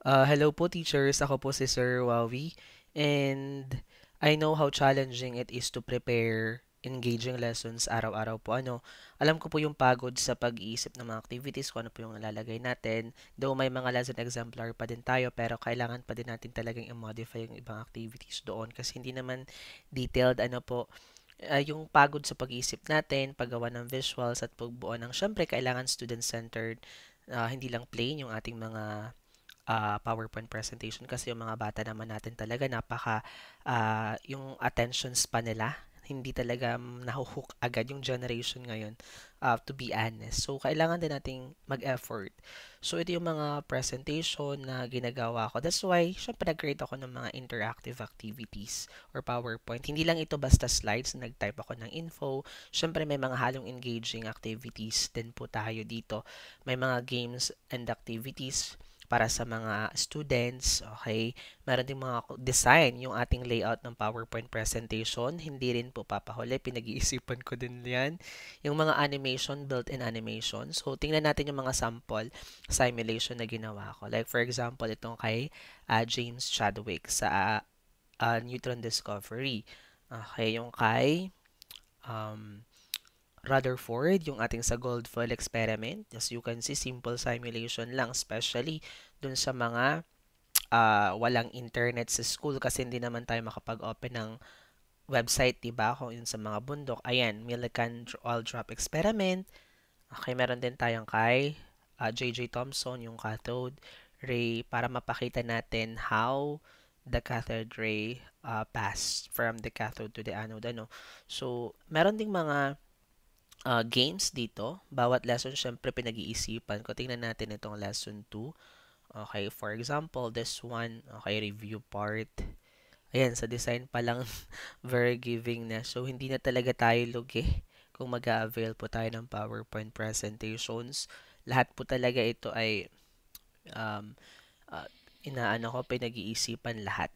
Hello po teachers, ako po si Sir Wawi and I know how challenging it is to prepare engaging lessons araw-araw po. Alam ko po yung pagod sa pag-iisip ng mga activities, kung ano po yung nalalagay natin. Though may mga lesson exemplar pa din tayo, pero kailangan pa din natin talagang i-modify yung ibang activities doon kasi hindi naman detailed yung pagod sa pag-iisip natin, paggawa ng visuals at pagbuo ng, syempre kailangan student-centered, hindi lang plain yung ating mga PowerPoint presentation kasi yung mga bata naman natin talaga yung attention span nila hindi talaga nahuhook agad yung generation ngayon, to be honest. So, kailangan din nating mag-effort. So, ito yung mga presentation na ginagawa ko. That's why, syempre, nag-create ako ng mga interactive activities or PowerPoint. Hindi lang ito basta slides, nag-type ako ng info. Syempre, may mga halong engaging activities din po tayo dito. May mga games and activities para sa mga students, okay? Meron ding mga design, yung ating layout ng PowerPoint presentation, hindi rin po papahuli, pinag-iisipan ko din yan. Yung mga animation, built-in animation. So, tingnan natin yung mga sample simulation na ginawa ko. Like, for example, itong kay James Chadwick sa Neutron Discovery. Okay, yung kay um, Rutherford, yung ating sa gold foil experiment. As you can see, simple simulation lang, especially dun sa mga walang internet sa school kasi hindi naman tayo makapag-open ng website, diba? Kung yun sa mga bundok. Ayan, Millikan All Drop Experiment. Okay, meron din tayong kay J.J. Thomson, yung cathode ray, para mapakita natin how the cathode ray passed from the cathode to the anode. So, meron ding mga games dito. Bawat lesson, syempre, pinag-iisipan ko. Tingnan natin itong lesson 2. Okay, for example, this one, okay, review part. Ayan, sa design pa lang, very giving na. So, hindi na talaga tayo lugi kung mag-avail po tayo ng PowerPoint presentations. Lahat po talaga ito ay um, uh, pinag-iisipan lahat.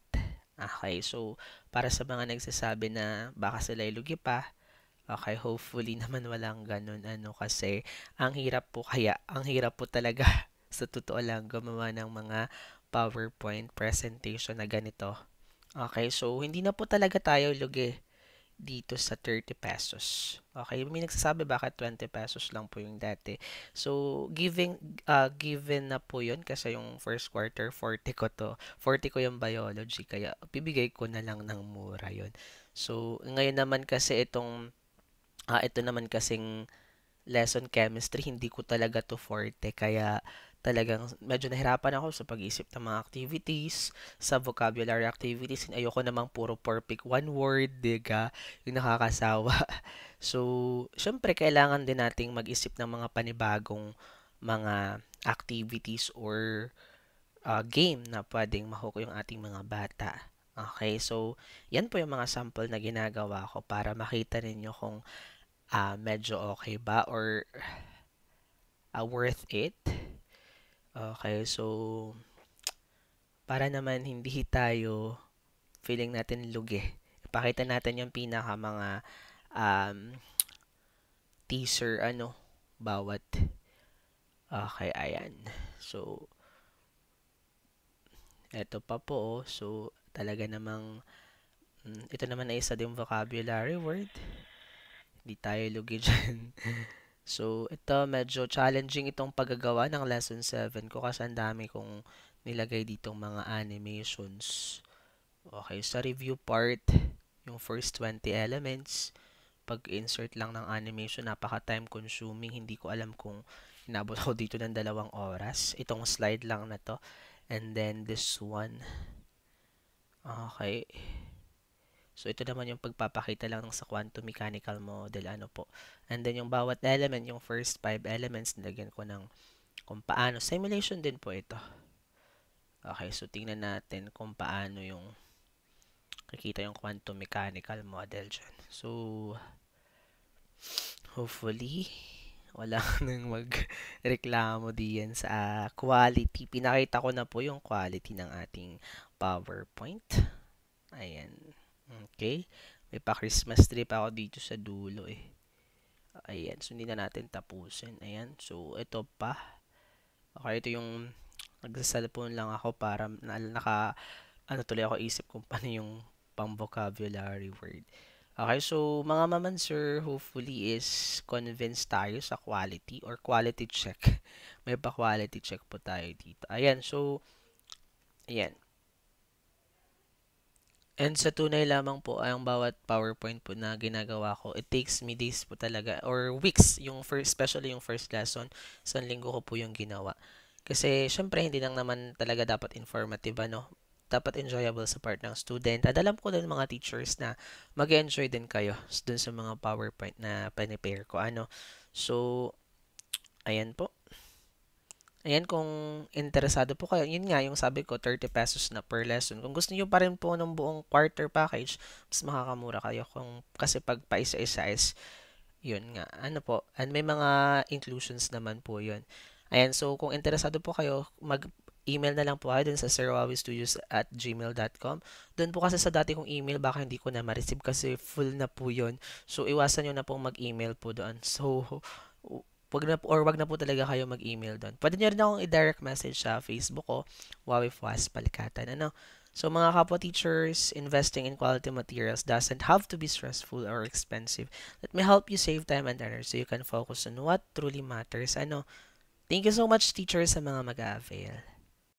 Okay, so, para sa mga nagsasabi na baka sila ay lugi pa, okay, hopefully naman walang ganun kasi ang hirap po talaga sa totoo lang gumawa ng mga PowerPoint presentation na ganito. Okay, so hindi na po talaga tayo lugi dito sa 30 pesos. Okay, may nagsasabi bakit 20 pesos lang po yung dati. So, given na po yun kasi yung first quarter 40 ko to. 40 ko yung biology kaya bibigay ko na lang ng mura yun. So, ngayon naman kasi ito naman kasing lesson chemistry, hindi ko talaga to forte. Kaya talagang medyo nahirapan ako sa pag-isip ng mga activities, sa vocabulary activities. Ayoko namang puro perfect one word, diga, yung nakakasawa. So, syempre, kailangan din nating mag-isip ng mga panibagong mga activities or game na pwedeng mahook yung ating mga bata. Okay, so yan po yung mga sample na ginagawa ko para makita ninyo kung medyo okay ba or worth it. Okay, so para naman hindi tayo feeling natin lugi. Ipakita natin yung pinaka mga um, teaser bawat. Okay, ayan. So, eto pa po. So, talaga namang ito naman ay isa ding vocabulary word. Hindi tayo lugi dyan. So, ito medyo challenging itong paggagawa ng lesson 7 ko kasi ang dami kong nilagay ditong mga animations. Okay, sa review part, yung first 20 elements, pag-insert lang ng animation, napaka-time consuming. Hindi ko alam kung inabot ako dito ng 2 oras. Itong slide lang na to. And then this one. Okay. So, ito naman yung pagpapakita lang sa quantum mechanical model. And then, yung bawat element, yung first 5 elements, nilagyan ko ng kung paano. Simulation din po ito. Okay, so tingnan natin kung paano yung kikita yung quantum mechanical model dyan. So, hopefully, wala nang magreklamo diyan sa quality. Pinakita ko na po yung quality ng ating PowerPoint. Ayan. Okay. May pa-Christmas tree pa ako dito sa dulo eh. Ayan. So, hindi na natin tapusin. Ayan. So, ito pa. Okay, ito yung Nagsa-cellphone lang ako para ano tuloy ako isip kung paano yung pang vocabulary word. Okay, so mga maman sir, hopefully is convinced tayo sa quality or quality check. May pa-quality check po tayo dito. Ayan, so, ayan. And sa tunay lamang po, ang bawat PowerPoint po na ginagawa ko, it takes me days po talaga or weeks, yung first, especially yung first lesson, isang linggo ko po yung ginawa. Kasi syempre hindi lang naman talaga dapat informative ano, dapat enjoyable sa part ng student. At alam ko din mga teachers na mag-enjoy din kayo dun sa mga PowerPoint na prepare ko ano. So, ayan po. Ayan, kung interesado po kayo, yun nga, yung sabi ko, 30 pesos na per lesson. Kung gusto niyo pa rin po ng buong quarter package, mas makakamura kayo. Kasi pag paisa-isa is, yun nga, ano po, and may mga inclusions naman po yun. Ayan, so kung interesado po kayo, mag-email na lang po kayo dun sa sirwawistudios@gmail.com. Doon po kasi sa dati kong email, baka hindi ko na ma-receive kasi full na po yun. So, iwasan nyo na pong mag-email po doon. So, wag na po talaga kayo mag-email doon. Pwede nyo rin akong i-direct message sa Facebook ko, Wawi Fuas Palikatan. Ano? So mga kapwa teachers, investing in quality materials doesn't have to be stressful or expensive. Let me help you save time and energy so you can focus on what truly matters. Ano? Thank you so much teachers sa mga mag-a-avail.